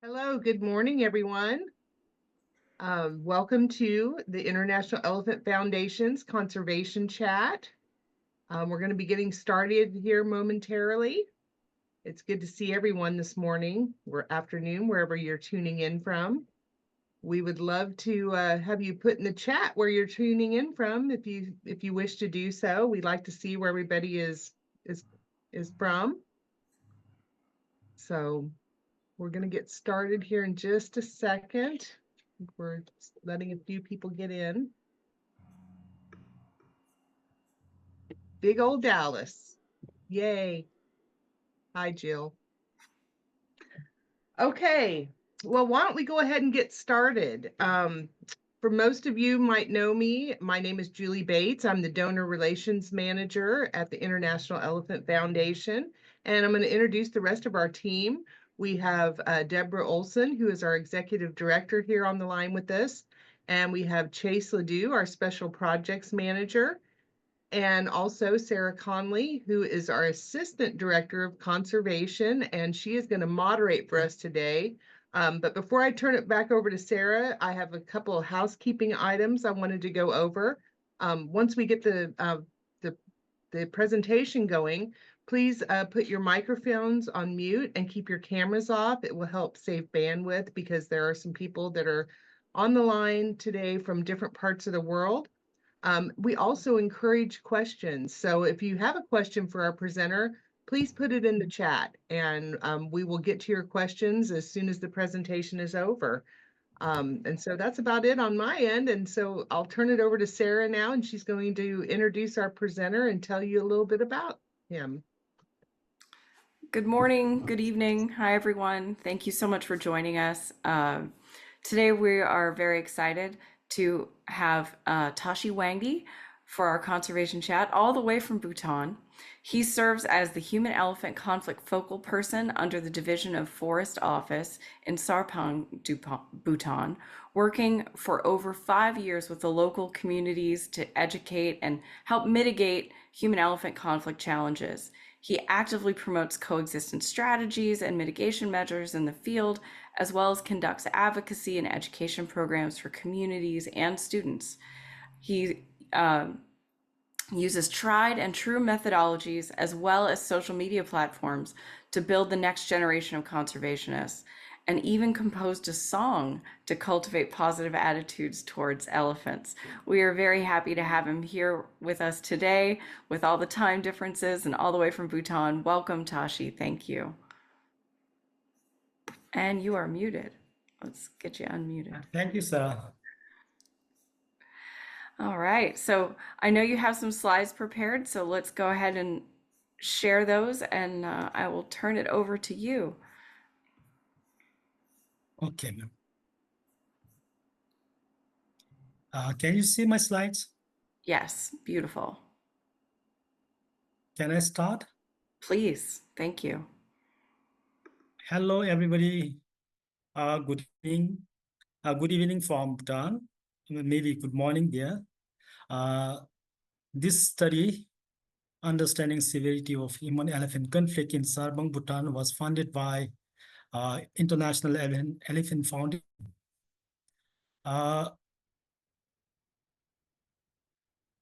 Hello, good morning, everyone. Welcome to the International Elephant Foundation's Conservation Chat. We're going to be getting started here momentarily. It's good to see everyone this morning or afternoon, wherever you're tuning in from. We would love to have you put in the chat where you're tuning in from if you wish to do so. We'd like to see where everybody is from. So we're going to get started here in just a second. We're just letting a few people get in. Big old Dallas. Yay. Hi, Jill. Okay. Well, why don't we go ahead and get started? For most of you might know me, my name is Julie Bates. I'm the Donor Relations Manager at the International Elephant Foundation, and I'm going to introduce the rest of our team. We have Deborah Olson, who is our Executive Director here on the line with us, and we have Chase Ledoux, our Special Projects Manager, and also Sarah Conley, who is our Assistant Director of Conservation, and she is going to moderate for us today. But before I turn it back over to Sarah, I have a couple of housekeeping items I wanted to go over. Once we get the presentation going, please put your microphones on mute and keep your cameras off. It will help save bandwidth because there are some people that are on the line today from different parts of the world. We also encourage questions. So if you have a question for our presenter, please put it in the chat and we will get to your questions as soon as the presentation is over. And so that's about it on my end. And so I'll turn it over to Sarah now, and she's going to introduce our presenter and tell you a little bit about him. Good morning, good evening. Hi, everyone. Thank you so much for joining us. Today, we are very excited to have Tashi Wangdi for our conservation chat all the way from Bhutan. He serves as the human-elephant conflict focal person under the Division of Forest Office in Sarpang, Bhutan, working for over 5 years with the local communities to educate and help mitigate human-elephant conflict challenges. He actively promotes coexistence strategies and mitigation measures in the field, as well as conducts advocacy and education programs for communities and students. He uses tried and true methodologies as well as social media platforms to build the next generation of conservationists, and even composed a song to cultivate positive attitudes towards elephants. We are very happy to have him here with us today with all the time differences and all the way from Bhutan. Welcome, Tashi. Thank you. And you are muted. Let's get you unmuted. Thank you, Sarah. All right. So I know you have some slides prepared, so let's go ahead and share those, and I will turn it over to you. Okay, ma'am. Can you see my slides? Yes, beautiful. Can I start? Please. Thank you. Hello, everybody. Good evening. Good evening from Bhutan. Maybe good morning there. This study, Understanding Severity of Human-Elephant Conflict in Sarpang, Bhutan, was funded by International Elephant Foundation.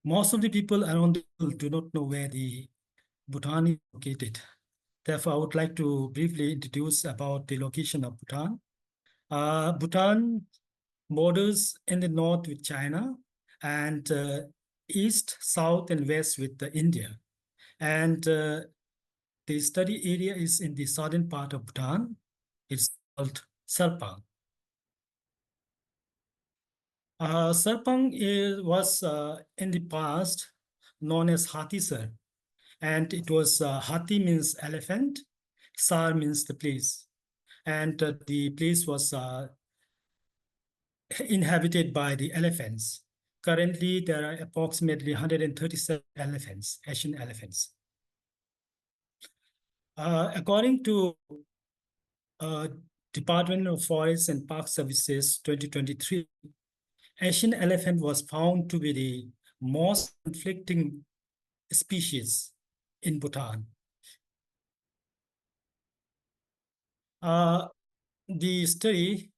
Most of the people around the world do not know where the Bhutan is located. Therefore, I would like to briefly introduce about the location of Bhutan. Bhutan borders in the north with China and east, south, and west with India. And the study area is in the southern part of Bhutan. It's called Sarpang. Sarpang was in the past known as Hatisar, and it was Hati means elephant, Sar means the place, and the place was inhabited by the elephants. Currently, there are approximately 137 elephants, Asian elephants. According to Department of Forests and Park Services 2023, Asian elephant was found to be the most conflicting species in Bhutan. the study,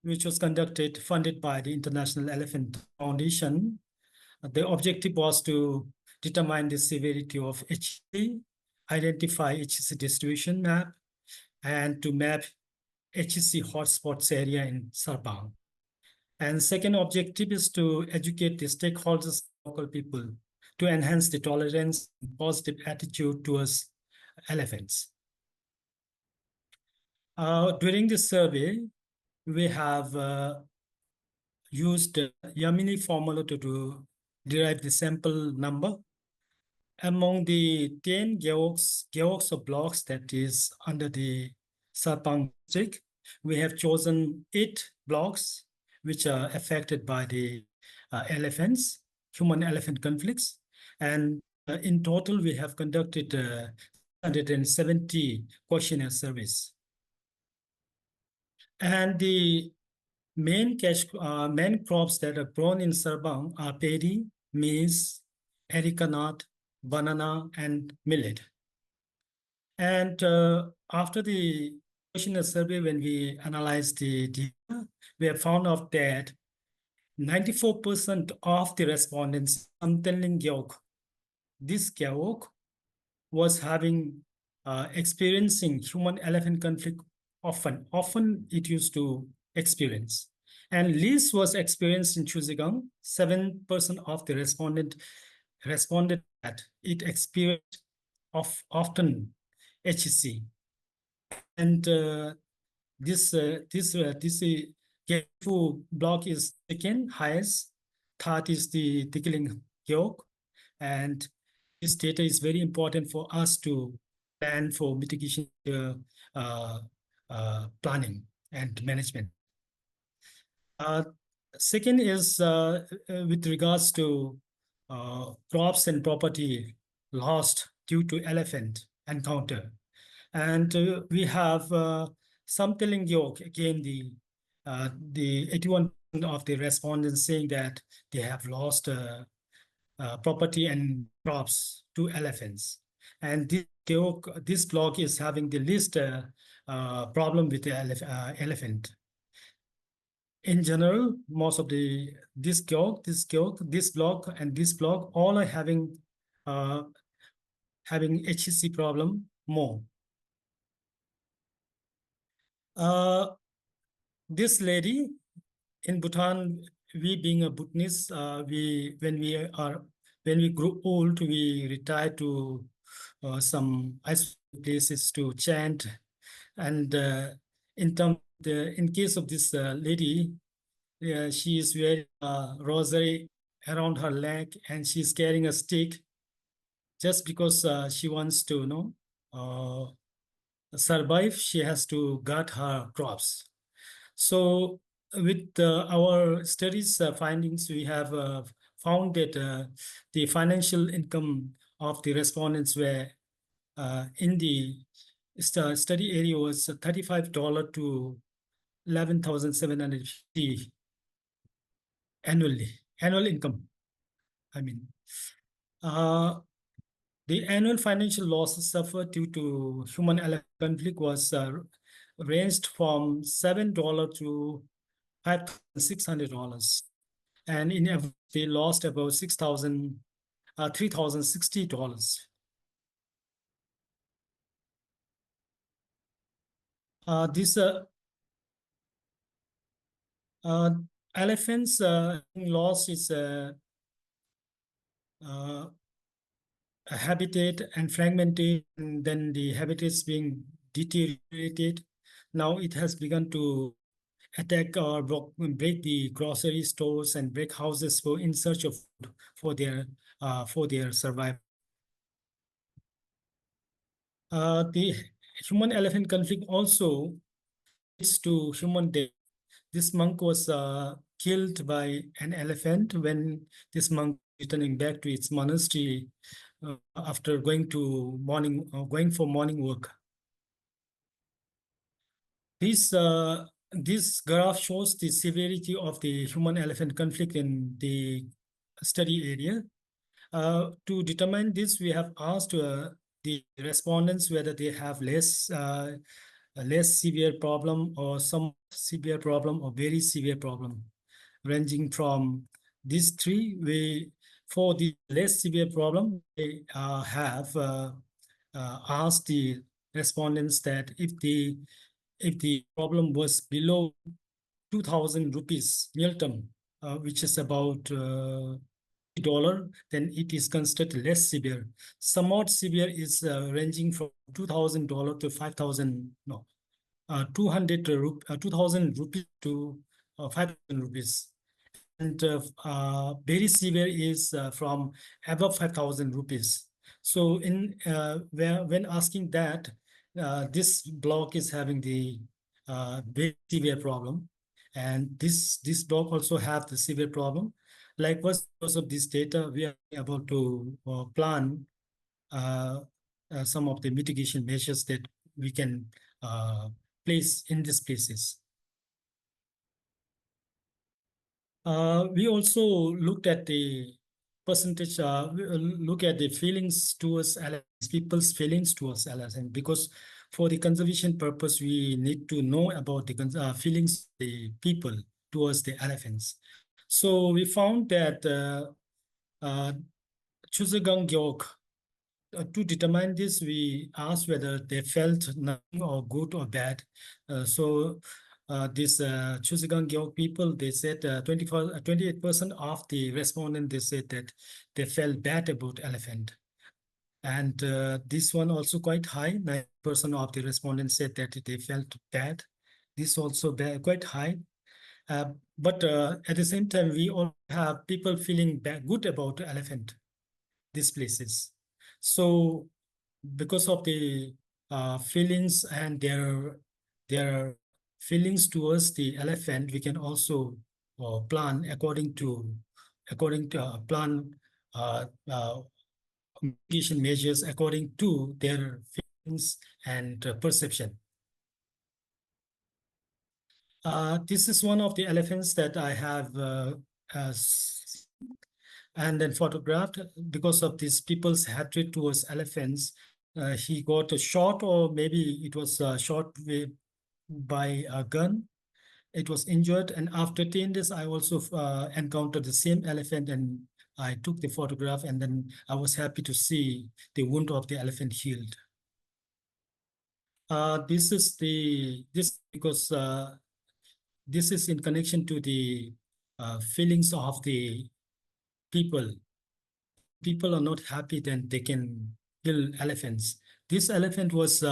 which was conducted, funded by the International Elephant Foundation, the objective was to determine the severity of HEC, identify HEC distribution map, and to map HEC hotspots area in Sabang. And second objective is to educate the stakeholders, local people, to enhance the tolerance and positive attitude towards elephants. During this survey, we have used Yamini formula to derive the sample number. Among the 10 geox of blocks that is under the Sarpang district, we have chosen 8 blocks which are affected by the elephants, human-elephant conflicts. And in total, we have conducted 170 questionnaire surveys. And the main crops that are grown in Sarbang are paddy, maize, areca nut, banana, and millet. And after the questionnaire survey, when we analyzed the data, we have found out that 94% of the respondents, I'm telling this geok was having experiencing human-elephant conflict often. Often it used to experience. And least was experienced in Chuzigang. 7% of the responded that it experienced often HEC. And this Gefu block is second highest. Third is the Tickling Geok. And this data is very important for us to plan for mitigation planning and management. Second is with regards to crops and property lost due to elephant encounter. And we have some telling yoke, again, the 81% of the respondents saying that they have lost property and crops to elephants. And this block is having the least problem with the elephant. In general, most of this block, and this block, all are having HEC problem more. This lady in Bhutan, we being a Bhutanese, when we grew old, we retired to some isolated places to chant. And in case of this lady, she is wearing a rosary around her leg, and she's carrying a stick just because she wants to survive. She has to guard her crops. So with our studies findings, we have found that the financial income of the respondents were in the study area was $35 to $11,750 annual income. I mean, the annual financial losses suffered due to human-elephant conflict was ranged from $7 to $5,600, and in average they lost about $3,060. This elephants loss is habitat and fragmented, and then the habitat is being deteriorated. Now it has begun to attack or break the grocery stores and break houses in search of food for their survival. The human-elephant conflict also leads to human death. This monk was killed by an elephant when this monk returning back to its monastery after going for morning work. This graph shows the severity of the human-elephant conflict in the study area. To determine this, we have asked the respondents whether they have less a less severe problem or some severe problem or very severe problem, ranging from these three. We for the less severe problem, we have asked the respondents that if the problem was below 2,000 rupees Milton, which is about dollar, then it is considered less severe. Somewhat severe is ranging from $2,000 to 5,000, no, 2,000 rupees to 5,000 rupees. And very severe is from above 5,000 rupees. So when asking that, this block is having the very severe problem, and this block also have the severe problem. Likewise, because of this data, we are able to plan uh, some of the mitigation measures that we can uh, place in these places. We also looked at the percentage, we look at the feelings towards elephants, people's feelings towards elephants, because for the conservation purpose, we need to know about the feelings of the people towards the elephants. So we found that Chusagang Gyok, to determine this, we asked whether they felt nothing or good or bad. This Chusigang Gyok people, they said 28% of the respondents, they said that they felt bad about elephant. And this one also quite high, 9% of the respondents said that they felt bad. This also quite high. But at the same time, we all have people feeling good about elephant, these places. So because of the feelings and their feelings towards the elephant, we can also plan plan mitigation measures according to their feelings and perception. This is one of the elephants that I have and then photographed. Because of these people's hatred towards elephants, he got a shot, or maybe it was shot by a gun. It was injured, and after 10 days, I also encountered the same elephant, and I took the photograph, and then I was happy to see the wound of the elephant healed. This because this is in connection to the feelings of the people. People are not happy, then they can kill elephants. This elephant was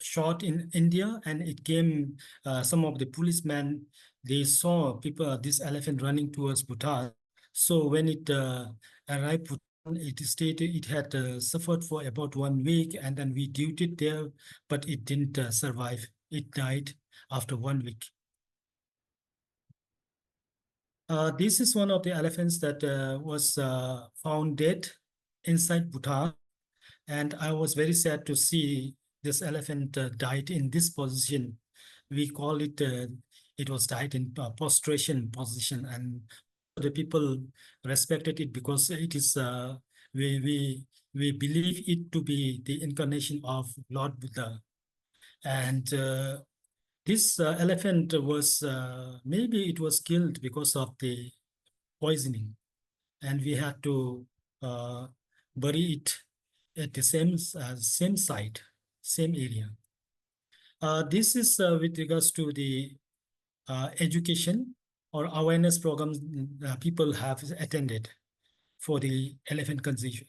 shot in India, and it came, some of the policemen, they saw this elephant running towards Bhutan. So when it arrived Bhutan, it stated it had suffered for about 1 week, and then we duted there, but it didn't survive. It died after 1 week. This is one of the elephants that was found dead inside Bhutan, and I was very sad to see this elephant died in this position. We call it, it was died in prostration position, and the people respected it because it is, we believe it to be the incarnation of Lord Buddha. And this elephant was, maybe it was killed because of the poisoning, and we had to bury it at the same site, same area. This is with regards to the education or awareness programs people have attended for the elephant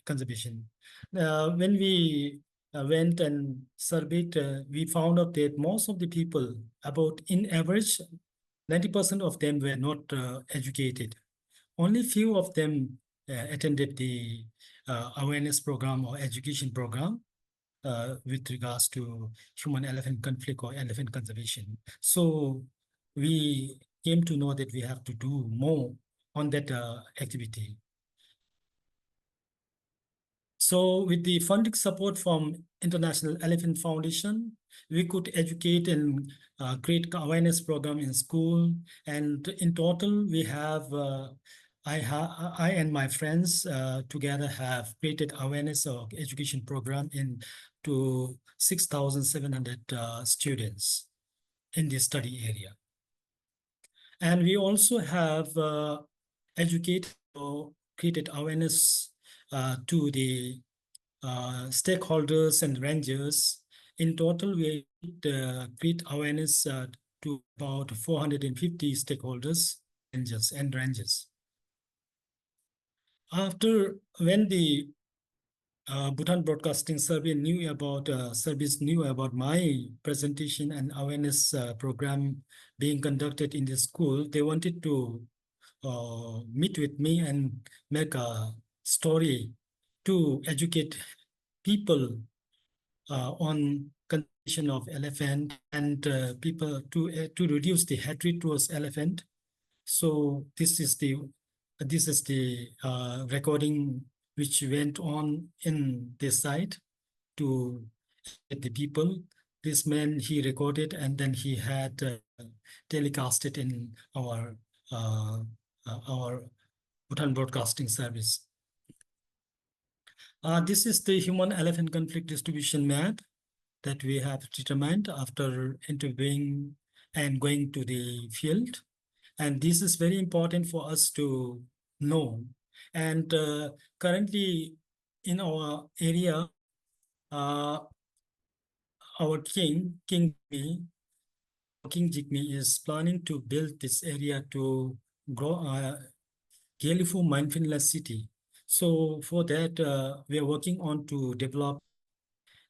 conservation. When we went and surveyed, we found out that most of the people, about in average, 90% of them were not educated. Only few of them attended the awareness program or education program with regards to human-elephant conflict or elephant conservation. So we came to know that we have to do more on that activity. So with the funding support from International Elephant Foundation, we could educate and create awareness program in school. And in total, we have I and my friends together have created awareness of education program in to 6,700 students in the study area. And we also have educated or created awareness to the stakeholders and rangers. In total, we create awareness to about 450 stakeholders, rangers. After when the Bhutan Broadcasting Service knew about my presentation and awareness program being conducted in the school, they wanted to meet with me and make a story to educate people on condition of elephant and people to reduce the hatred towards elephant. So this is the recording which went on in this site to get the people. This man he recorded and then he had telecasted in our Bhutan Broadcasting Service. This is the human-elephant conflict distribution map that we have determined after interviewing and going to the field. And this is very important for us to know. And currently in our area, our King Jigme is planning to build this area to grow Gelifu mindfulness city. So for that, we are working on to develop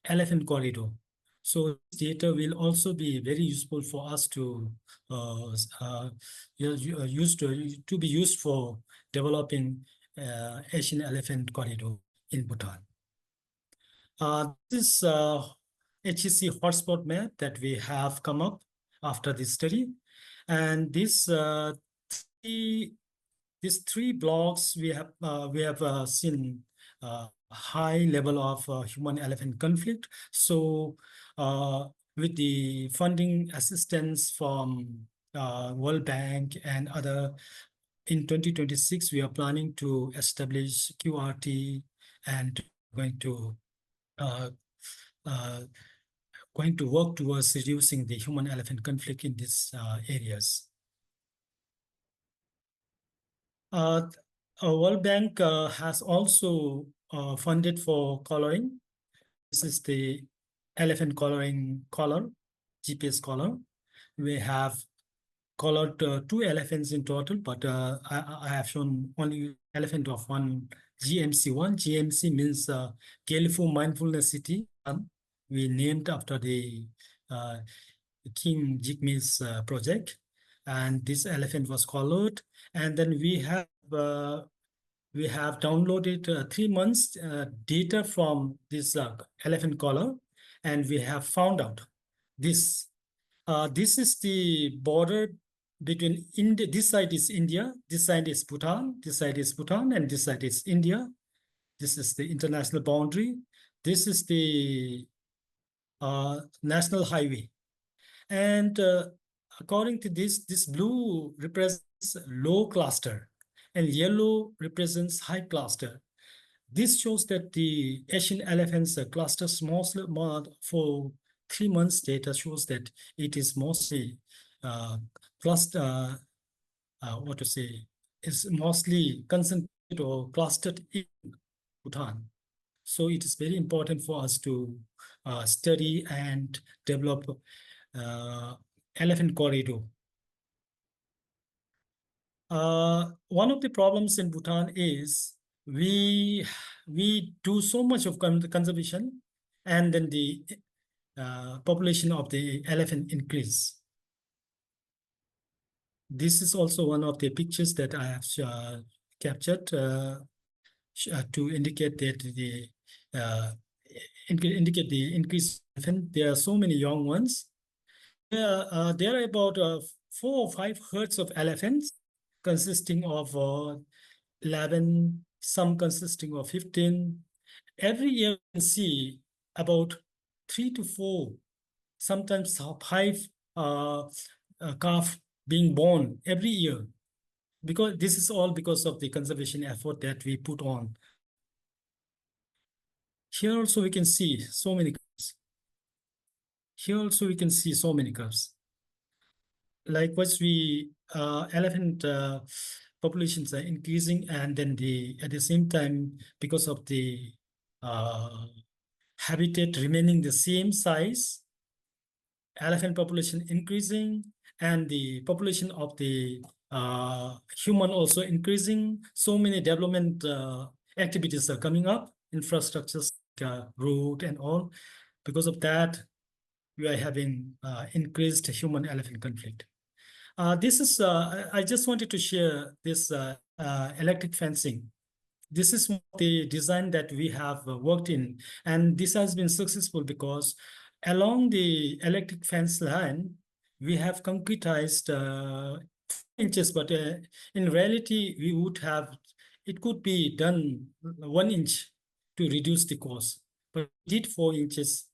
elephant corridor. So this data will also be very useful for us to be used for developing Asian elephant corridor in Bhutan. This HEC hotspot map that we have come up after this study, and these three blocks we have seen high level of human-elephant conflict. So with the funding assistance from World Bank and other, in 2026, we are planning to establish QRT and uh, uh, going to work towards reducing the human-elephant conflict in these areas. World Bank has also funded for coloring. This is the elephant coloring color, GPS color. We have colored 2 elephants in total, but I have shown only elephant of one GMC. One GMC means Gelifu Mindfulness City. We named after the King Jigme's project. And this elephant was colored. And then we have downloaded 3 months data from this elephant collar, and we have found out this. This is the border between India. This side is India, this side is Bhutan, this side is Bhutan, and this side is India. This is the international boundary. This is the national highway. And according to this blue represents low cluster and yellow represents high cluster. This shows that the Asian elephants clusters mostly for 3 months data shows that it is mostly cluster, is mostly concentrated or clustered in Bhutan. So it is very important for us to study and develop elephant corridor. One of the problems in Bhutan is we do so much of conservation, and then the population of the elephant increase. This is also one of the pictures that I have captured to indicate that the increase. There are so many young ones. There are about 4 or 5 herds of elephants consisting of 11, some consisting of 15. Every year you can see about 3 to 4, sometimes 5 calf being born every year. because this is all because of the conservation effort that we put on. Here also we can see so many curves. Here also we can see so many curves. Likewise, elephant populations are increasing, and then at the same time, because of the uh, habitat remaining the same size, elephant population increasing, and the population of the human also increasing. So many development activities are coming up, infrastructures, road and all. Because of that, we are having increased human-elephant conflict. I just wanted to share this electric fencing. This is the design that we have worked in, and this has been successful because along the electric fence line, we have concretized 4 inches, but in reality, it could be done 1 inch to reduce the cost. But we did 4 inches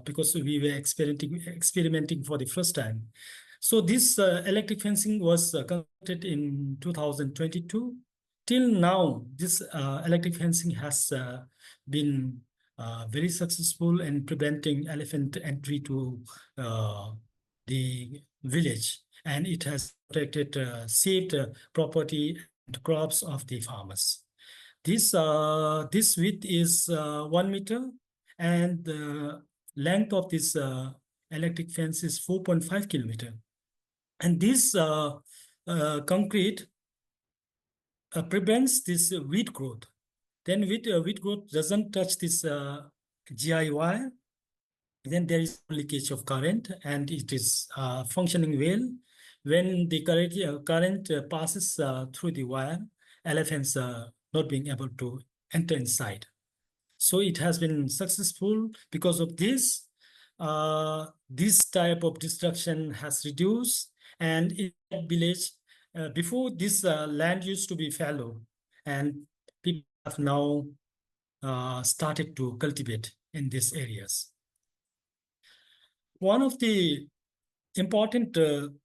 because we were experimenting for the first time. So this electric fencing was constructed in 2022. Till now, this electric fencing has been very successful in preventing elephant entry to the village, and it has protected, saved property and crops of the farmers. This width is 1 meter, and the length of this electric fence is 4.5 kilometer. And this concrete prevents this weed growth. Then weed growth doesn't touch this GI wire. Then there is leakage of current, and it is functioning well. When the current passes through the wire, elephants are not being able to enter inside. So it has been successful because of this. This type of destruction has reduced, and in that village, before this land used to be fallow, and people have now started to cultivate in these areas. One of the important thing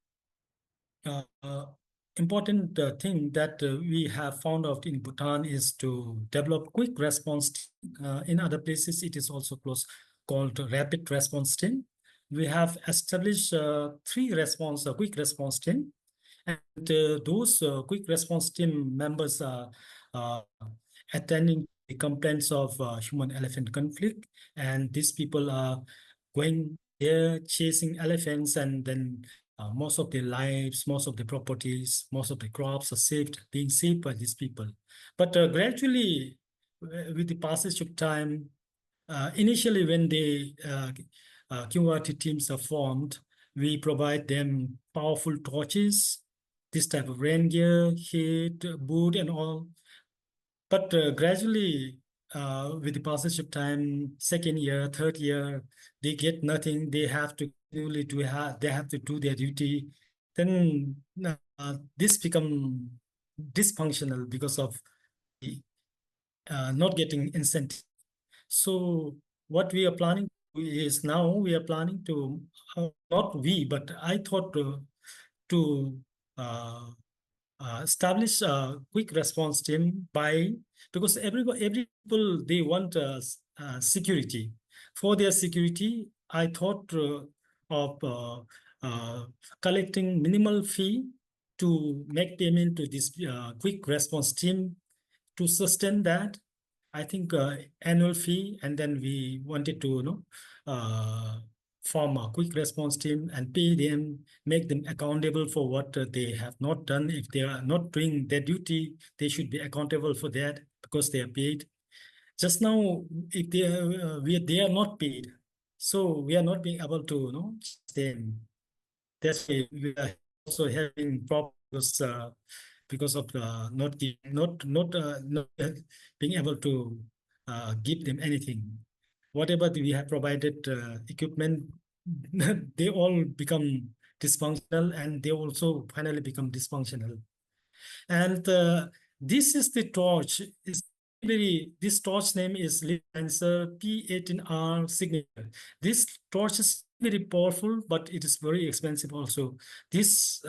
that we have found out in Bhutan is to develop quick response team. In other places, it is also called rapid response team. We have established 3 quick response team, and those quick response team members are uh, attending the complaints of human-elephant conflict, and these people are going there chasing elephants, and then most of their lives, most of the properties, most of the crops are being saved by these people. But gradually, with the passage of time, initially when the community teams are formed, we provide them powerful torches, this type of rain gear, heat, boot, and all. But gradually, with the passage of time, second year, third year, they get nothing. They have to do their duty. Then this become dysfunctional because of the, not getting incentive. So what we are planning is now we are planning to not we, but I thought to uh, establish a quick response team because every people they want security. For their security, I thought of uh, collecting minimal fee to make payment to this quick response team to sustain that. I think annual fee, and then we wanted to form a quick response team and pay them, make them accountable for what they have not done. If they are not doing their duty, they should be accountable for that because they are paid. Just now, if they are not paid, so we are not being able to sustain. That's why we are also having problems because of not being able to give them anything. Whatever we have provided equipment, they all become dysfunctional, and they also finally become dysfunctional. And this is the torch. This torch name is Answer P18R signature. This torch is very powerful, but it is very expensive also. This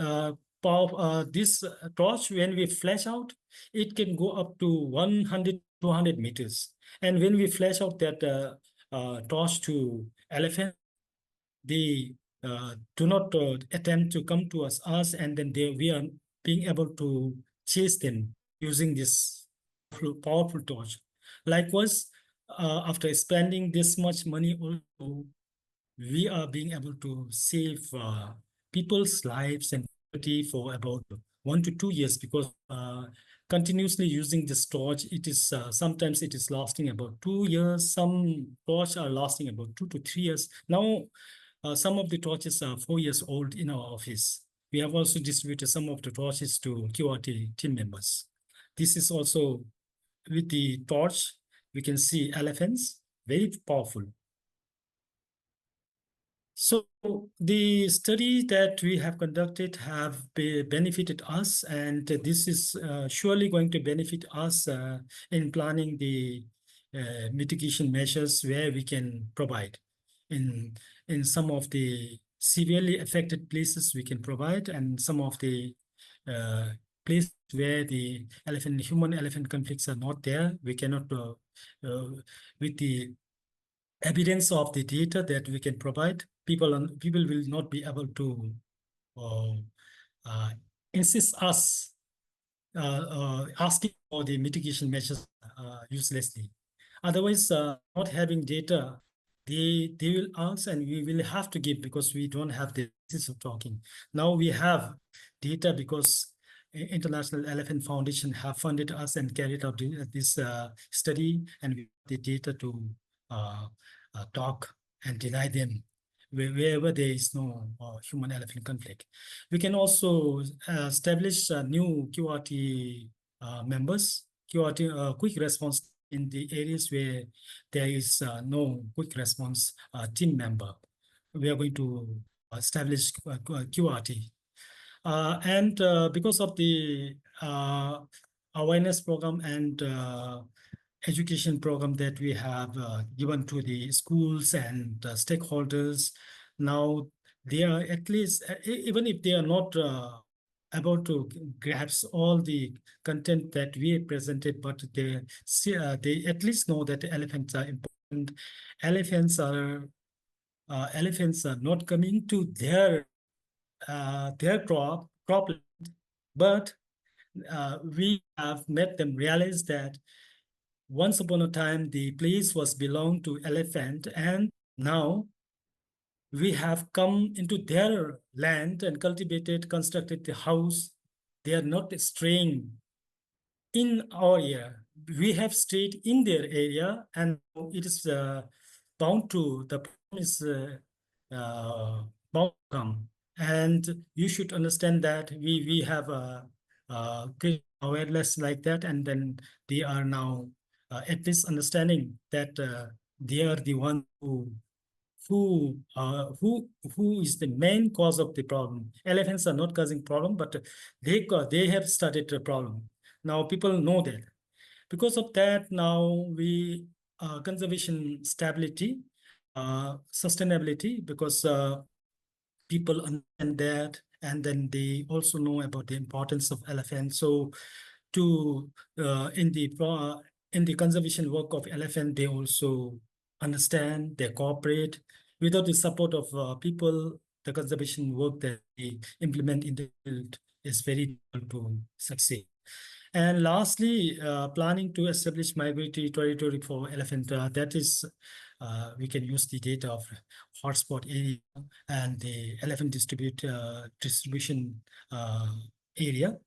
this torch, when we flash out, it can go up to 100, 200 meters. And when we flash out that torch to elephant, they do not attempt to come to us, and then we are being able to chase them using this powerful torch. Likewise, after spending this much money, also we are being able to save people's lives and property for about 1 to 2 years, because continuously using this torch, it is sometimes it is lasting about 2 years. Some torch are lasting about 2 to 3 years. Now, some of the torches are 4 years old in our office. We have also distributed some of the torches to QRT team members. This is also with the torch, we can see elephants, very powerful. So the study that we have conducted have benefited us, and this is surely going to benefit us in planning the mitigation measures where we can provide. In some of the severely affected places we can provide, and some of the uh, places where the human-elephant conflicts are not there, we cannot, with the evidence of the data that we can provide, people will not be able to uh, uh, insist us asking for the mitigation measures uselessly. Otherwise, not having data, they will ask and we will have to give, because we don't have the basis of talking. Now we have data because International Elephant Foundation have funded us and carried out this study, and we have the data to uh, talk and deny them wherever there is no human-elephant conflict. We can also establish new QRT members, QRT quick response in the areas where there is no quick response team member. We are going to establish QRT. And because of the awareness program and education program that we have given to the schools and stakeholders, now they are at least, even if they are not about to grasp all the content that we presented, but they at least know that elephants are important. Elephants are not coming to their cropland, but we have made them realize that once upon a time the place was belonged to elephant, and now we have come into their land and cultivated, constructed the house. They are not straying in our area. We have stayed in their area, and it is bound to, the problem is bound to come. And you should understand that we have a great awareness like that, and then they are now at least understanding that they are the one who is the main cause of the problem. Elephants are not causing problem, but they have started the problem. Now people know that. Because of that, now we conservation stability, sustainability, because people understand that, and then they also know about the importance of elephants. So to in the conservation work of elephant, they also understand, they cooperate. Without the support of people, the conservation work that they implement in the field is very difficult to succeed. And lastly, planning to establish migratory territory for elephant. That is, we can use the data of hotspot area and the elephant distribution uh, area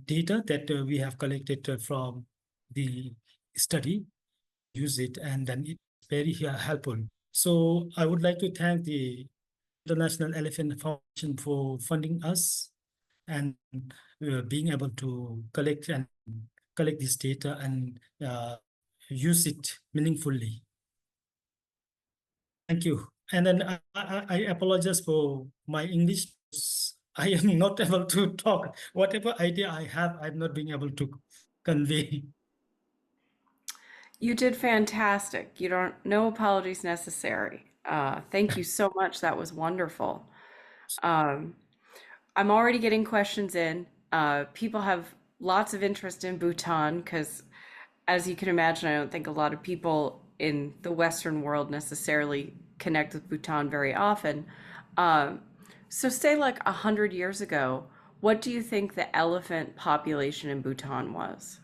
data that we have collected from the study, use it, and then it's very helpful. So I would like to thank the International Elephant Foundation for funding us and being able to collect this data and use it meaningfully. Thank you. And then I apologize for my English. I am not able to talk. Whatever idea I have, I'm not being able to convey. You did fantastic. You don't, no apologies necessary. Thank you so much. That was wonderful. Um, I'm already getting questions in. People have lots of interest in Bhutan because, as you can imagine, I don't think a lot of people in the Western world necessarily connect with Bhutan very often. Um, so, say like 100 years ago, what do you think the elephant population in Bhutan was?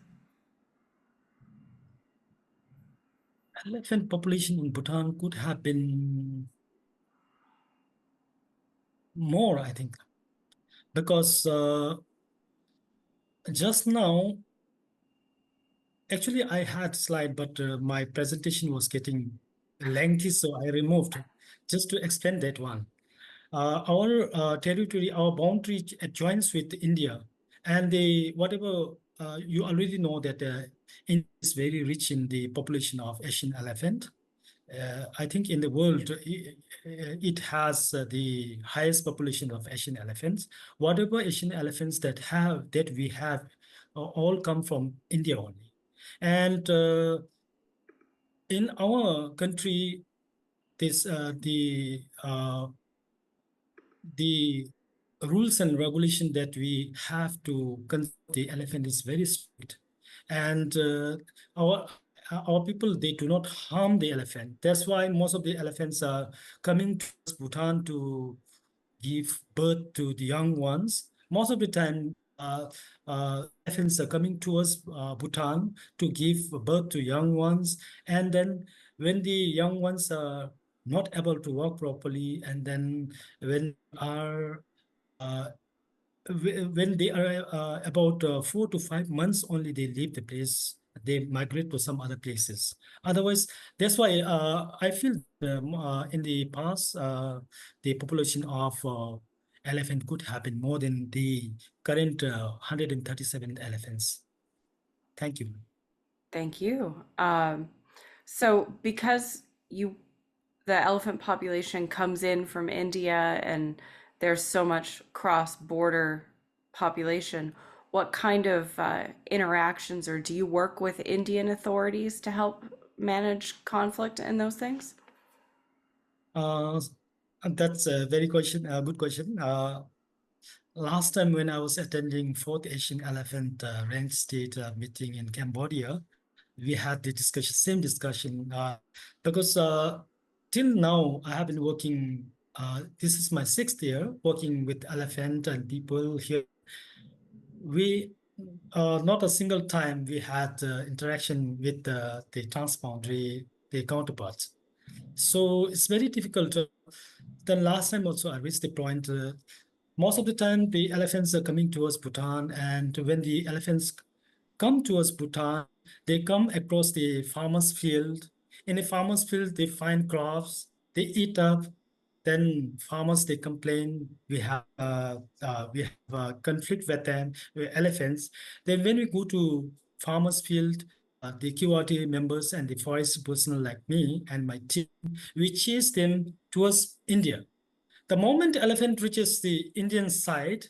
Elephant population in Bhutan could have been more, I think, because just now, actually, I had slide, but my presentation was getting lengthy, so I removed just to explain that one. Our territory, our boundary joins with India, and the whatever you already know that India is very rich in the population of Asian elephant. I think in the world, it has the highest population of Asian elephants. Whatever Asian elephants that we have, all come from India only. And in our country, this the rules and regulation that we have to consider the elephant is very strict, and our our people, they do not harm the elephant. That's why most of the elephants are coming to Bhutan to give birth to the young ones. Most of the time, elephants are coming towards Bhutan to give birth to young ones. And then when the young ones are not able to walk properly, and then when are uh, when they are about 4 to 5 months only, they leave the place. They migrate to some other places. Otherwise, that's why I feel in the past the population of elephant could have been more than the current 137 elephants. Thank you. Thank you. So, because you the elephant population comes in from India and there's so much cross-border population, what kind of interactions or do you work with Indian authorities to help manage conflict and those things? Uh, that's a very good question. Last time when I was attending Fourth Asian Elephant Range State meeting in Cambodia, we had the discussion, same discussion, because till now I have been working. This is my 6th year working with elephant and people here. We not a single time we had interaction with the transboundary, the counterparts. So it's very difficult. Then last time also I reached the point. Most of the time the elephants are coming towards Bhutan, and when the elephants come towards Bhutan, they come across the farmer's field. In a farmer's field, they find crops, they eat up. Then farmers, they complain. We have conflict with them, with elephants. Then when we go to farmer's field, the QRT members and the forest personnel like me and my team, we chase them towards India. The moment elephant reaches the Indian side,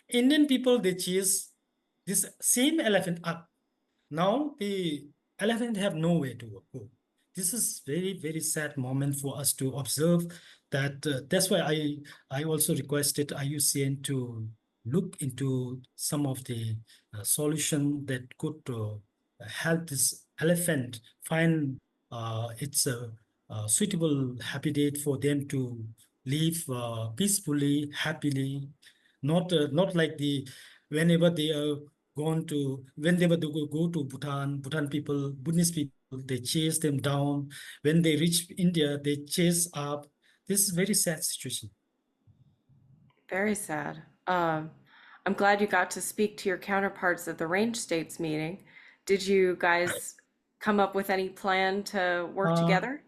Indian people, they chase this same elephant up. Now the elephant have nowhere to go. This is very sad moment for us to observe. That's why I also requested IUCN to look into some of the solution that could help this elephant find its suitable habitat for them to live peacefully, happily, not like the whenever they are whenever they go to Bhutan people, Buddhist people, they chase them down. When they reach India, they chase up. This is very sad situation. Very sad. I'm glad you got to speak to your counterparts at the range states meeting. Did you guys come up with any plan to work Uh, together?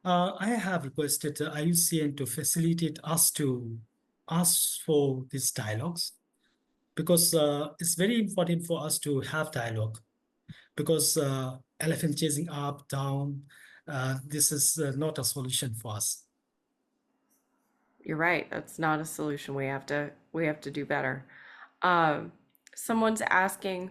I have requested IUCN to facilitate us to ask for these dialogues, because it's very important for us to have dialogue, because elephant chasing up, down, this is not a solution for us. You're right. That's not a solution. We have to do better. Um, Someone's asking,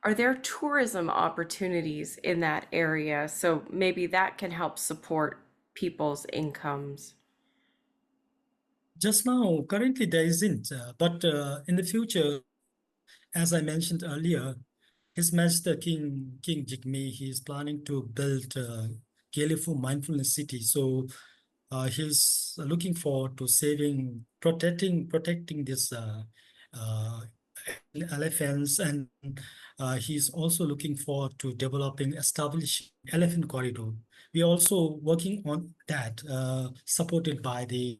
are there tourism opportunities in that area? So maybe that can help support people's incomes. Just now, currently there isn't, but in the future, as I mentioned earlier, His Majesty King Jigme, he is planning to build Galefu Mindfulness City. So he's looking forward to protecting this uh, elephants, and he's also looking forward to establishing elephant corridor. We are also working on that, supported by the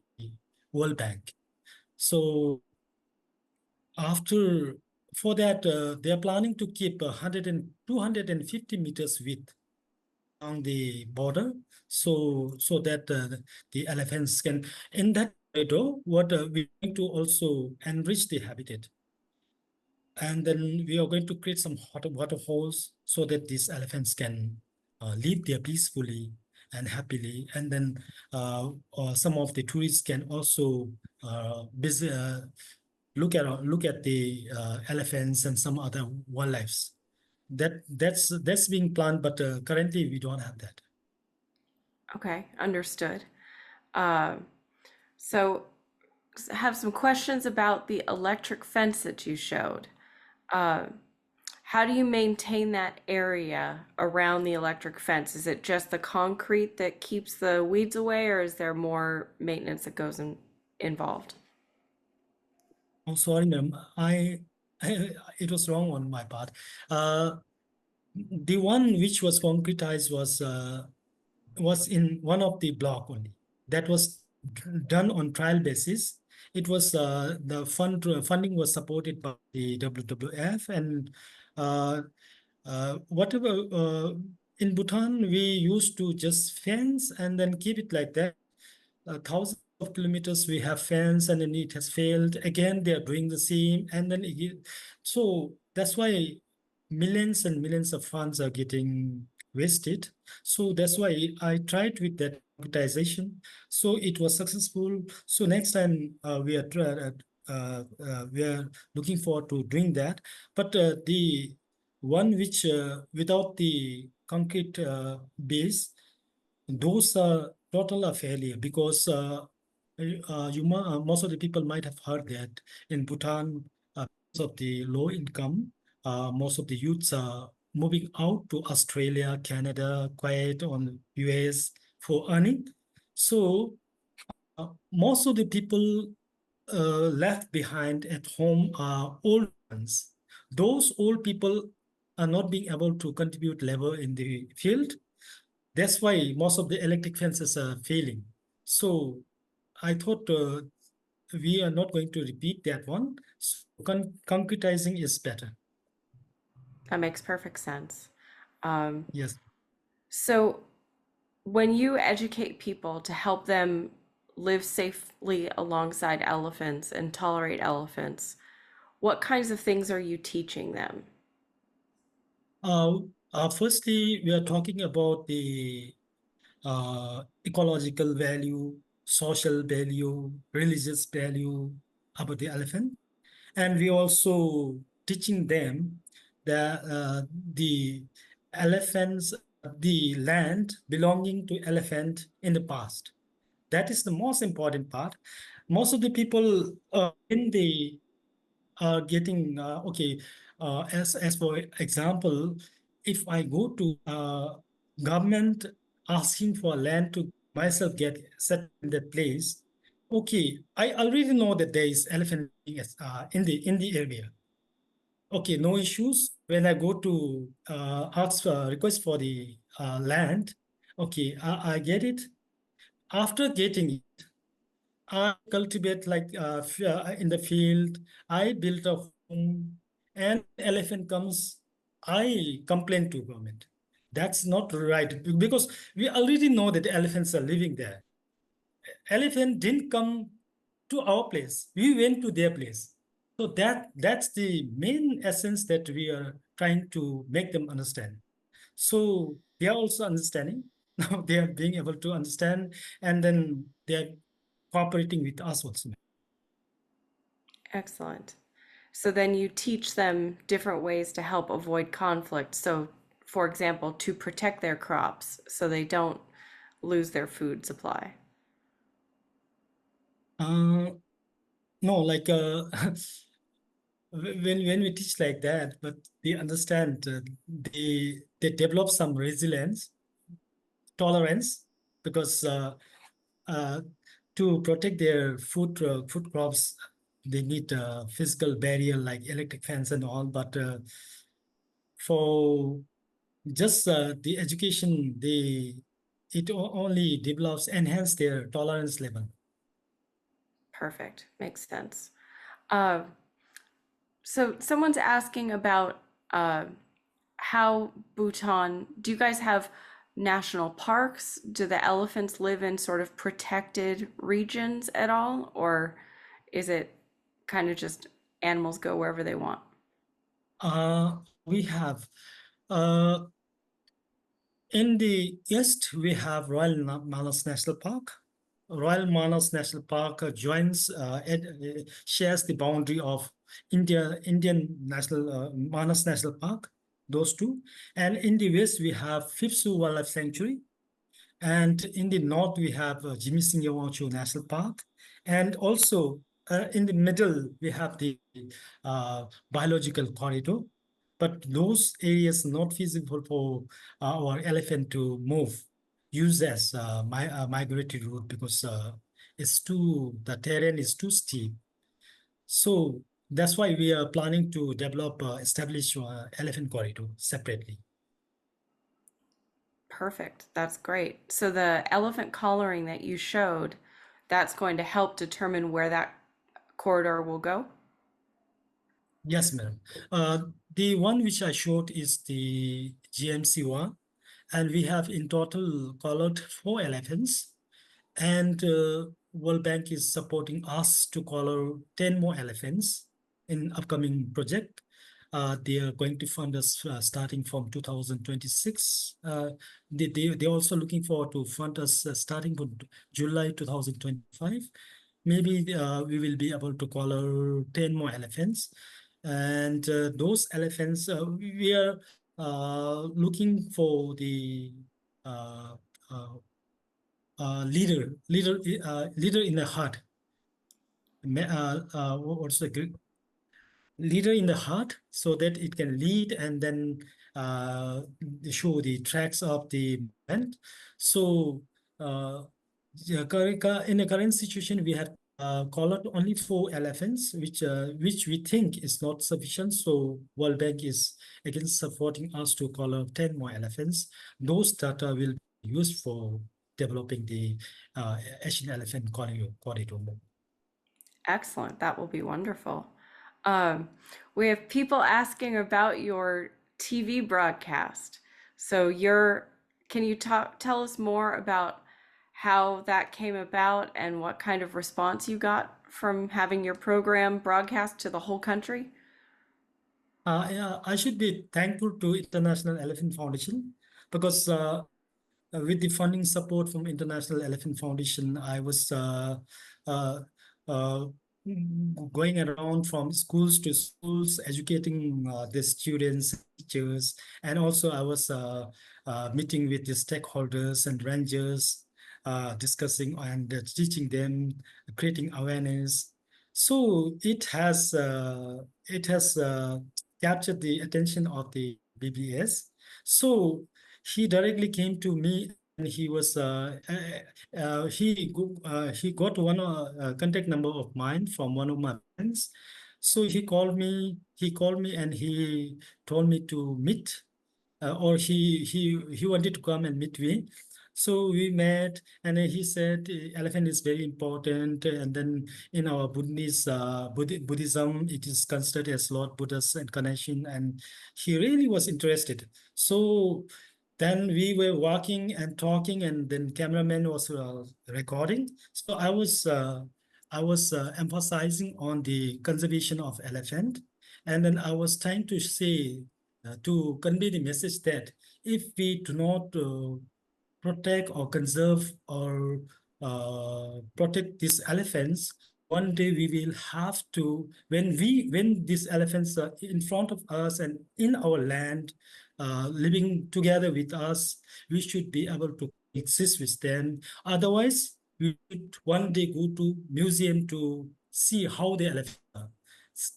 World Bank. So after for that, they are planning to keep 250 meters width along the border, so that the elephants can in that corridor. What we're going to also enrich the habitat, and then we are going to create some hot water holes so that these elephants can live there peacefully and happily. And then some of the tourists can also look at the elephants and some other wildlife. That's being planned, but currently we don't have that. Okay, understood. Uh, so have some questions about the electric fence that you showed. Uh, how do you maintain that area around the electric fence? Is it just the concrete that keeps the weeds away, or is there more maintenance that involved? Oh, sorry, ma'am. I it was wrong on my part. Uh, the one which was concretized was in one of the block only. That was done on trial basis. It was the funding was supported by the WWF, and uh, whatever in Bhutan we used to just fence and then keep it like that. Thousands of kilometers we have fence, and then it has failed again. They are doing the same, and then again. So that's why millions and millions of funds are getting wasted. So that's why I tried with that privatization. So it was successful. So next time we are looking forward to doing that. But the one which without the concrete base, those are total a failure, because most of the people might have heard that in Bhutan, because of the low income, most of the youths are moving out to Australia, Canada, Kuwait, or US for earning. So most of the people left behind at home are old ones. Those old people are not being able to contribute labor in the field. That's why most of the electric fences are failing. So I thought we are not going to repeat that one. So concretizing is better. That makes perfect sense. Um, Yes. so when you educate people to help them live safely alongside elephants and tolerate elephants, what kinds of things are you teaching them? Uh, Firstly, we are talking about the ecological value, social value, religious value about the elephant. And we also teaching them that the elephants, the land belonging to elephant in the past. That is the most important part. Most of the people in the getting okay. As for example, if I go to government asking for land to myself get set in that place, okay, I already know that there is elephant in the area. Okay, no issues. When I go to ask request for the land, okay, I get it. After getting it, I cultivate like in the field. I built a home, and elephant comes. I complain to government. That's not right, because we already know that elephants are living there. Elephant didn't come to our place. We went to their place. So that's the main essence that we are trying to make them understand. So they are also understanding. Now they are being able to understand, and then they are cooperating with us also. Excellent. So then you teach them different ways to help avoid conflict. So, for example, to protect their crops so they don't lose their food supply. Uh, no, like when we teach like that, but they understand, they develop some resilience, tolerance, because uh, to protect their food crops, they need a physical barrier like electric fence and all. But for just the education, only develops, enhance their tolerance level. Perfect. Makes sense. Uh, so someone's asking about how Bhutan, do you guys have national parks? Do the elephants live in sort of protected regions at all? Or is it kind of just animals go wherever they want? We have uh, in the east, we have Manas National Park. Royal Manas National Park shares the boundary of Indian National Manas National Park, those two. And in the west, we have Phipsu Wildlife Sanctuary. And in the north, we have Jimmy Singh Yawanchu National Park. And also in the middle, we have the biological corridor. But those areas not feasible for our elephant to move, use as migratory route, because the terrain is too steep. So that's why we are planning to establish elephant corridor separately. Perfect. That's great. So the elephant collaring that you showed, that's going to help determine where that corridor will go? Yes, madam. The one which I showed is the GMC one, and we have in total colored 4 elephants. And World Bank is supporting us to color 10 more elephants in upcoming project. They are going to fund us starting from 2026. They're also looking forward to fund us starting from July 2025. Maybe we will be able to color 10 more elephants. And those elephants, we are looking for the uh, uh, leader in the heart. What's the leader in the heart, so that it can lead and then uh, show the tracks of the movement. So in the current situation, we have collared only 4 elephants, which we think is not sufficient. So World Bank is again supporting us to collar 10 more elephants. Those data will be used for developing the Asian elephant corridor. Excellent. That will be wonderful. Um, we have people asking about your TV broadcast. So can you tell us more about how that came about and what kind of response you got from having your program broadcast to the whole country? Yeah, I should be thankful to International Elephant Foundation, because with the funding support from International Elephant Foundation, I was uh, uh, going around from schools to schools, educating the students, teachers, and also I was meeting with the stakeholders and rangers, discussing and teaching them, creating awareness. So it has captured the attention of the BBS. So he directly came to me, and he got one contact number of mine from one of my friends. So he called me and he told me to meet, or he wanted to come and meet me. So we met, and then he said elephant is very important. And then in our Buddhism, it is considered as Lord Buddha's incarnation, and he really was interested. So then we were walking and talking, and then cameraman was recording. So I was emphasizing on the conservation of elephant, and then I was trying to say to convey the message that if we do not protect or conserve or protect these elephants, one day we will have to, when these elephants are in front of us and in our land, living together with us, we should be able to exist with them. Otherwise, we should one day go to museum to see how the elephant are.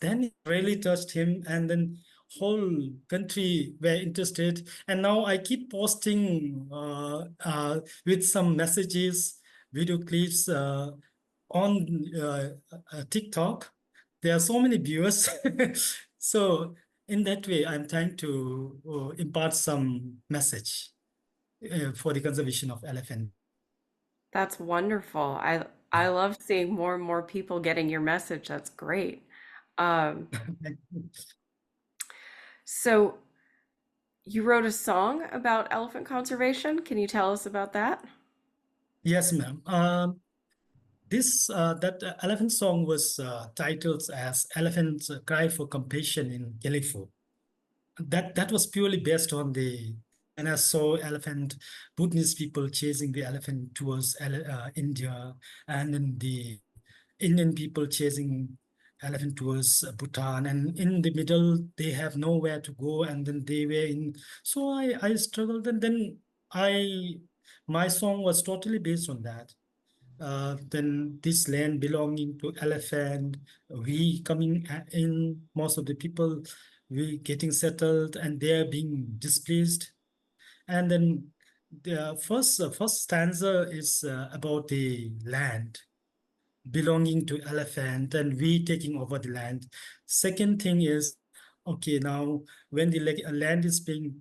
Then it really touched him, and then whole country were interested. And now I keep posting with some messages, video clips on TikTok. There are so many viewers. So in that way, I'm trying to impart some message for the conservation of elephant. That's wonderful. I love seeing more and more people getting your message. That's great. Um, so you wrote a song about elephant conservation. Can you tell us about that? Yes, ma'am. That elephant song was titled as "Elephants Cry for Compassion in California." That was purely based on the, and I saw elephant Bhutanese people chasing the elephant towards India, and then the Indian people chasing elephant towards Bhutan, and in the middle they have nowhere to go, and then they were in. So I struggled, and then I my song was totally based on that. Then this land belonging to elephant, we coming in, most of the people we getting settled, and they are being displaced. And then the first stanza is about the land belonging to elephant and we taking over the land. Second thing is, okay, now when the land is being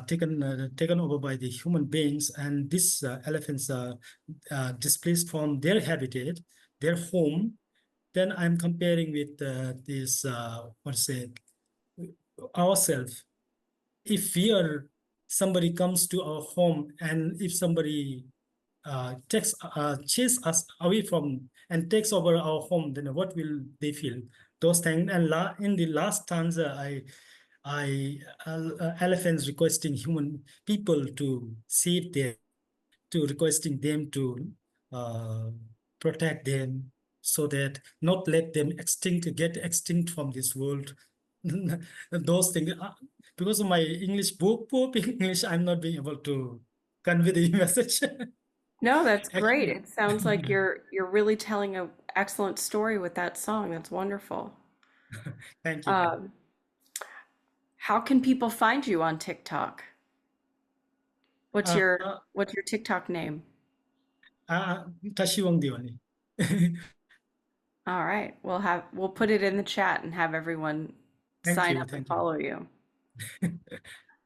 taken over by the human beings, and these elephants are displaced from their habitat, their home, then I'm comparing with this what say ourselves. If we are, somebody comes to our home, and if somebody takes chase us away from and takes over our home, then what will they feel? Those things. And in the last stanza, elephants requesting human people to save them, to requesting them to uh, protect them, so that not let them get extinct from this world. Those things. Because of my English, poor English, I'm not being able to convey the message. No, that's great. Actually, It sounds like you're really telling an excellent story with that song. That's wonderful. thank you. Um, how can people find you on TikTok? What's Uh, your uh, what's your TikTok name? uh, Tashi Wangdi only. All right. We'll put it in the chat and have everyone Thank sign you, up and thank you. follow you.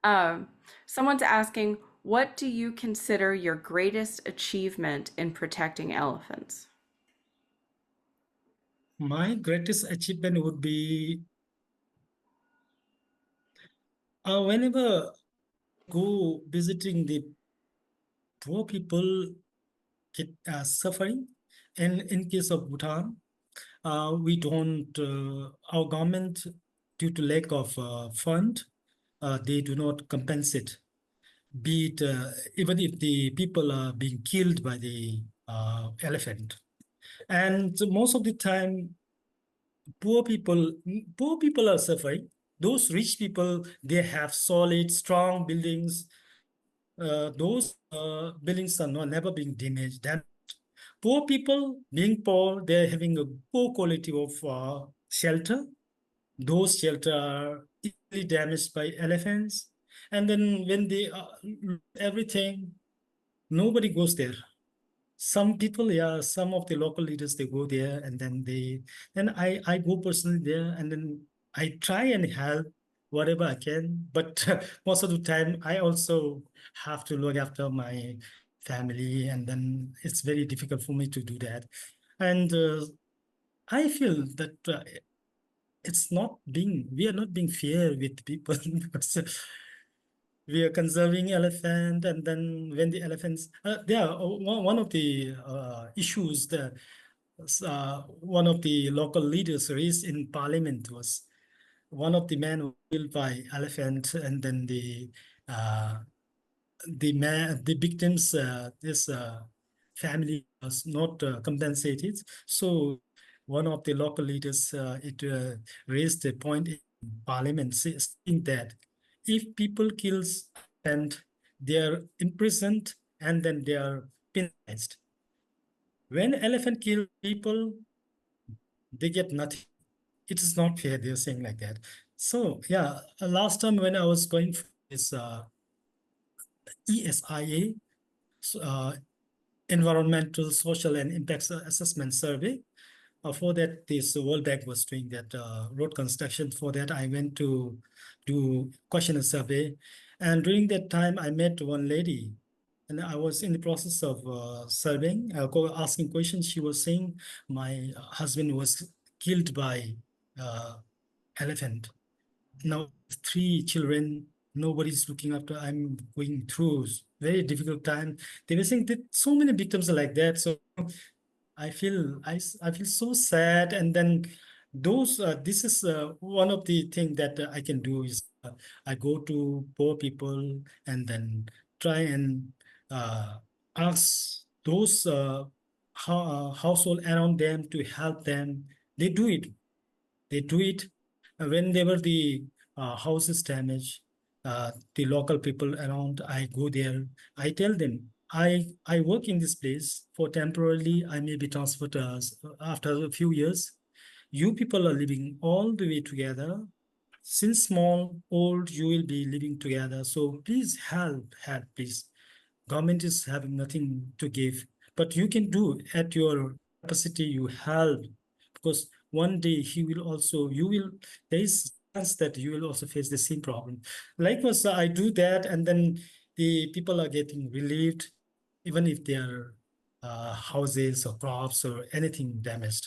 Um, someone's asking, what do you consider your greatest achievement in protecting elephants? My greatest achievement would be whenever go visiting the poor people get suffering. And in case of Bhutan, we don't, our government, due to lack of fund, they do not compensate. Be it even if the people are being killed by the elephant. And most of the time, poor people are suffering. Those rich people, they have solid, strong buildings. Those buildings are not never being damaged. Then poor people, being poor, they're having a poor quality of shelter. Those shelter are easily damaged by elephants. And then when they lose everything, nobody goes there. Some people, yeah, some of the local leaders, they go there, and then I go personally there, and then I try and help whatever I can. But most of the time, I also have to look after my family, and then it's very difficult for me to do that. And I feel that we are not being fair with people because we are conserving elephant, and then when the elephants one of the issues that one of the local leaders raised in parliament was one of the men was killed by elephant, and then uh, the victims this family was not compensated. So one of the local leaders it raised a point in parliament saying that if people kills and they are imprisoned, and then they are penalized. When elephant kill people, they get nothing. It is not fair. They're saying like that. So yeah, last time when I was going for this ESIA, uh, Environmental, Social, and Impact Assessment Survey. For that, this World Bank was doing that road construction. For that, I went to do questionnaire survey, and during that time, I met one lady, and I was in the process of surveying, asking questions. She was saying my husband was killed by uh, elephant. Now, 3 children, nobody's looking after. I'm going through very difficult time. They were saying that so many victims are like that. So I feel so sad. And then this is one of the thing that I can do is I go to poor people and then try and uh, ask those household around them to help them. They do it. They do it whenever the house is damaged. The local people around, I go there. I tell them, I work in this place for temporarily. I may be transferred after a few years. You people are living all the way together. Since small, old, you will be living together. So please help, please. Government is having nothing to give, but you can do at your capacity. You help, because one day he will also you will there is chance that you will also face the same problem. Likewise, I do that, and then the people are getting relieved, even if their houses or crops or anything damaged.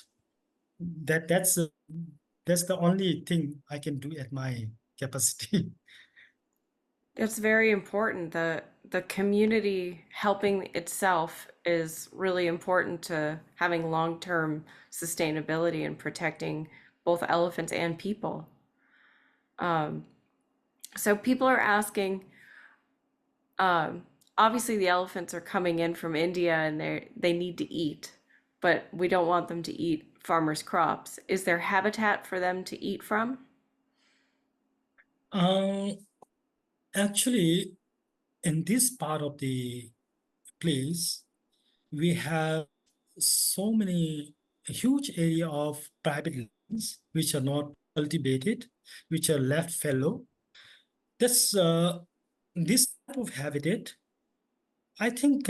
That's the only thing I can do at my capacity. It's very important. The community helping itself is really important to having long-term sustainability and protecting both elephants and people. So people are asking, obviously the elephants are coming in from India and they need to eat, but we don't want them to eat farmers' crops. Is there habitat for them to eat from? um, Actually, in this part of the place, we have so many a huge area of private lands which are not cultivated, which are left fallow. This this type of habitat, I think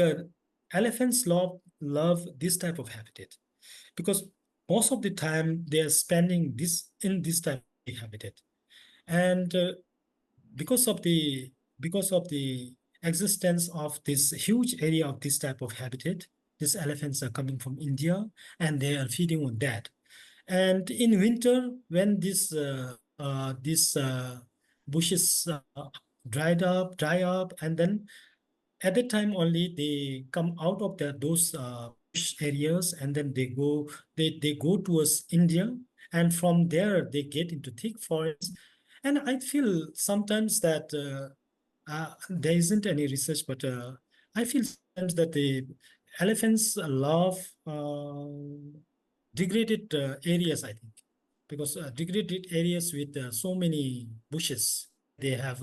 elephants love this type of habitat, because most of the time they are spending this in this type of habitat, and because of the because of the existence of this huge area of this type of habitat, these elephants are coming from India and they are feeding on that. And in winter, when these bushes dry up, and then at that time only they come out of those bush areas, and then they go towards India, and from there they get into thick forest. And I feel sometimes that there isn't any research, but I feel sometimes that the elephants love degraded areas, I think, because degraded areas with so many bushes, they have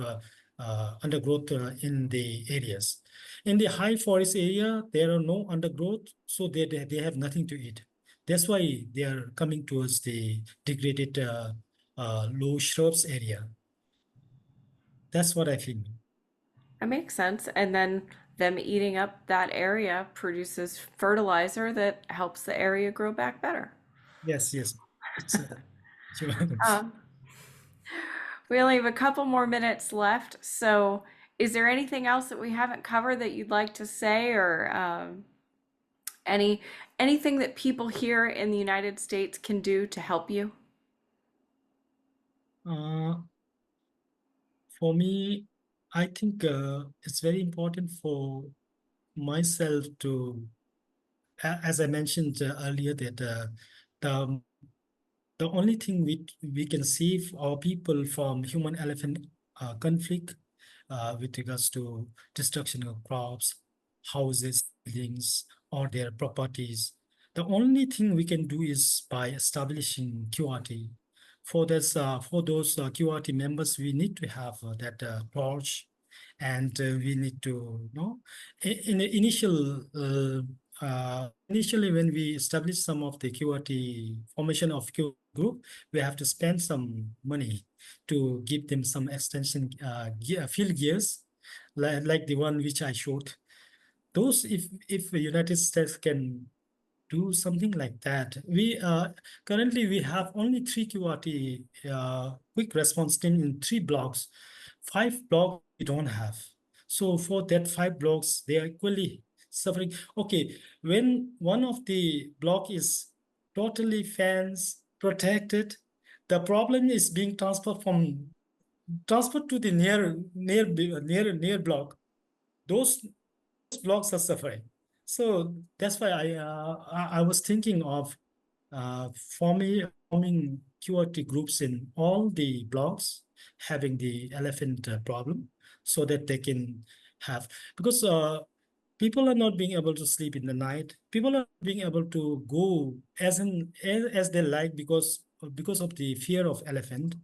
undergrowth in the areas. In the high forest area, there are no undergrowth, so they have nothing to eat. That's why they are coming towards the degraded low shrubs area. That's what I feel. That makes sense. And then them eating up that area produces fertilizer that helps the area grow back better. Yes, yes. It's sure. Um, we only have a couple more minutes left. So, is there anything else that we haven't covered that you'd like to say, or any anything that people here in the United States can do to help you? Uh, for me, I think it's very important for myself to, as I mentioned earlier, that the the only thing we can save our people from human elephant conflict with regards to destruction of crops, houses, buildings, or their properties. The only thing we can do is by establishing QRT. For those QRT members, we need to have that torch, and we need to, in the initial initially when we establish some of the QRT formation of Q group, we have to spend some money to give them some extension field gears, like the one which I showed. Those, if the United States can do something like that. We currently we have only three QRT quick response team in 3 blocks. 5 blocks we don't have. So for that 5 blocks, they are equally suffering. Okay, when one of the block is totally fence protected, the problem is being transferred to the near block. Those blocks are suffering. So that's why I was thinking of forming QRT groups in all the blocks having the elephant problem, so that they can have, because people are not being able to sleep in the night. People are being able to go as they like, because of the fear of elephant.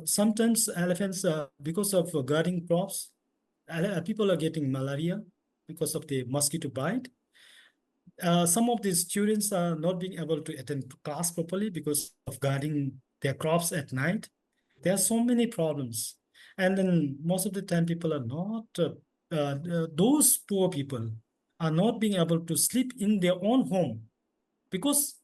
Sometimes elephants, because of guarding crops, people are getting malaria because of the mosquito bite. Some of the students are not being able to attend class properly because of guarding their crops at night. There are so many problems. And then most of the time, people are not, those poor people are not being able to sleep in their own home, because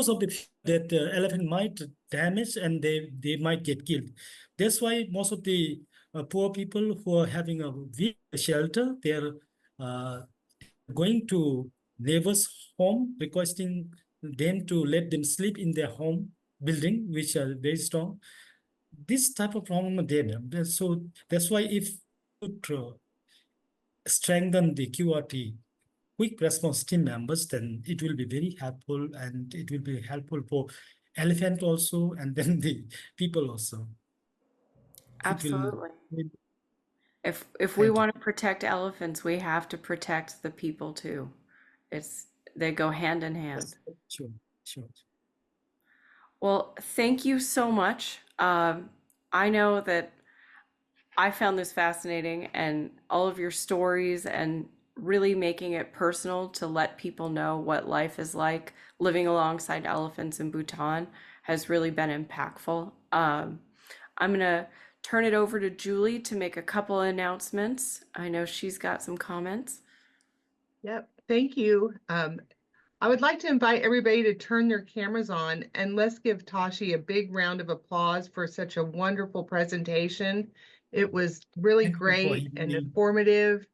of the fear that elephant might damage and they might get killed. That's why most of the poor people who are having a weak shelter, they're uh, going to neighbors' home, requesting them to let them sleep in their home building, which are very strong. This type of problem are there. So that's why if you strengthen the QRT quick response team members, then it will be very helpful, and it will be helpful for elephant also, and then the people also. It will. Absolutely. If we Thank you. want to protect elephants, we have to protect the people too. It's they go hand in hand. Yes, sure, sure. Well, thank you so much. I know that I found this fascinating and all of your stories and really making it personal to let people know what life is like living alongside elephants in Bhutan has really been impactful. I'm gonna turn it over to Julie to make a couple announcements. I know she's got some comments. Yep, thank you. I would like to invite everybody to turn their cameras on, and let's give Tashi a big round of applause for such a wonderful presentation. It was really Thank you for great having and me. informative,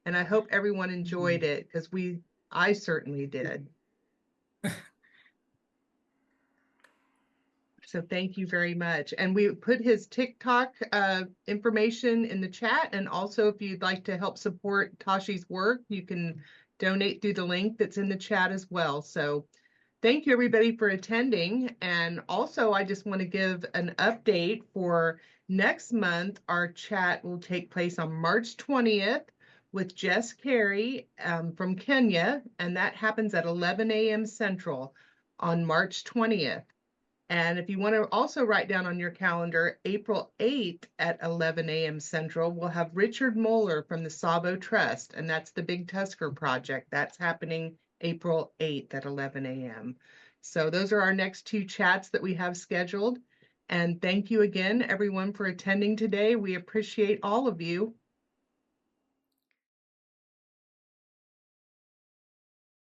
and I hope everyone enjoyed it, because I certainly did. So thank you very much. And we put his TikTok information in the chat. And also, if you'd like to help support Tashi's work, you can donate through the link that's in the chat as well. So thank you, everybody, for attending. And also, I just want to give an update for next month. Our chat will take place on March 20th with Jess Carey from Kenya. And that happens at 11 a.m. Central on March 20th. And if you want to also write down on your calendar, April 8th at 11 a.m. Central, we'll have Richard Moeller from the Sabo Trust, and that's the Big Tusker Project. That's happening April 8th at 11 a.m. So those are our next 2 chats that we have scheduled. And thank you again, everyone, for attending today. We appreciate all of you.